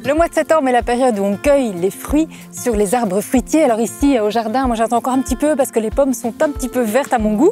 Le mois de septembre est la période où on cueille les fruits sur les arbres fruitiers. Alors ici au jardin, moi j'attends encore un petit peu parce que les pommes sont un petit peu vertes à mon goût.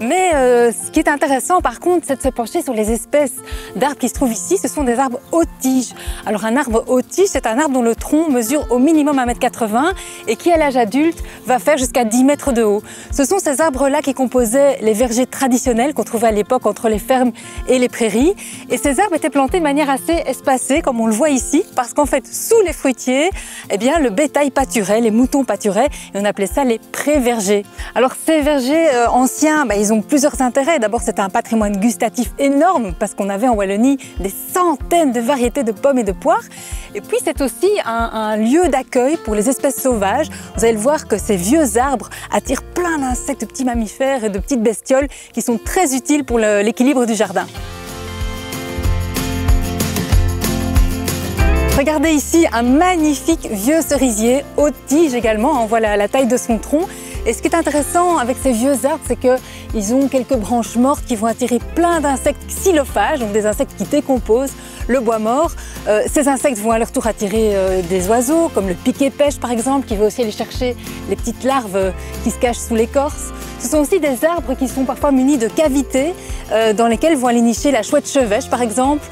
Mais ce qui est intéressant par contre, c'est de se pencher sur les espèces d'arbres qui se trouvent ici. Ce sont des arbres haute tige. Alors un arbre haute tige, c'est un arbre dont le tronc mesure au minimum 1,80 m et qui à l'âge adulte va faire jusqu'à 10 mètres de haut. Ce sont ces arbres-là qui composaient les vergers traditionnels qu'on trouvait à l'époque entre les fermes et les prairies. Et ces arbres étaient plantés de manière assez espacée, comme on le voit ici, parce qu'en fait, sous les fruitiers, eh bien, le bétail pâturait, les moutons pâturaient, et on appelait ça les pré-vergers. Alors, ces vergers anciens, ils ont plusieurs intérêts. D'abord, c'est un patrimoine gustatif énorme, parce qu'on avait en Wallonie des centaines de variétés de pommes et de poires. Et puis, c'est aussi un lieu d'accueil pour les espèces sauvages. Vous allez le voir que ces vieux arbres attirent plein d'insectes, de petits mammifères et de petites bestioles qui sont très utiles pour l'équilibre du jardin. Regardez ici un magnifique vieux cerisier, haute tige également, on voit la taille de son tronc. Et ce qui est intéressant avec ces vieux arbres, c'est qu'ils ont quelques branches mortes qui vont attirer plein d'insectes xylophages, donc des insectes qui décomposent le bois mort. Ces insectes vont à leur tour attirer des oiseaux, comme le piquet-pêche par exemple, qui va aussi aller chercher les petites larves qui se cachent sous l'écorce. Ce sont aussi des arbres qui sont parfois munis de cavités dans lesquelles vont aller nicher la chouette chevêche par exemple,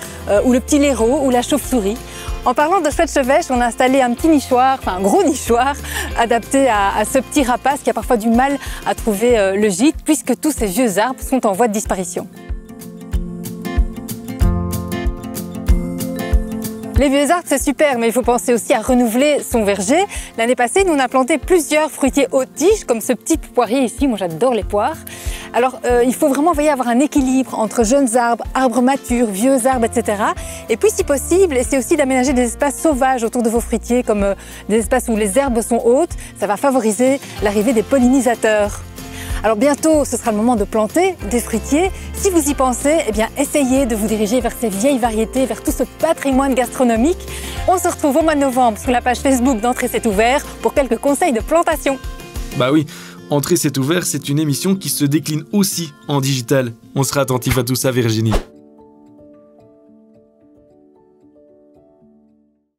ou le petit laireau ou la chauve-souris. En parlant de chouette chevêche, on a installé un petit nichoir, enfin un gros nichoir, adapté à ce petit rapace qui a parfois du mal à trouver le gîte, puisque tous ces vieux arbres sont en voie de disparition. Les vieux arbres, c'est super, mais il faut penser aussi à renouveler son verger. L'année passée, nous on a planté plusieurs fruitiers haute tige, comme ce petit poirier ici. Moi, j'adore les poires. Alors, il faut vraiment veiller à avoir un équilibre entre jeunes arbres, arbres matures, vieux arbres, etc. Et puis, si possible, essayez aussi d'aménager des espaces sauvages autour de vos fruitiers, comme des espaces où les herbes sont hautes. Ça va favoriser l'arrivée des pollinisateurs. Alors bientôt, ce sera le moment de planter des fruitiers. Si vous y pensez, eh bien, essayez de vous diriger vers ces vieilles variétés, vers tout ce patrimoine gastronomique. On se retrouve au mois de novembre sur la page Facebook d'Entrée c'est ouvert pour quelques conseils de plantation. Bah oui, Entrée c'est ouvert, c'est une émission qui se décline aussi en digital. On sera attentif à tout ça, Virginie.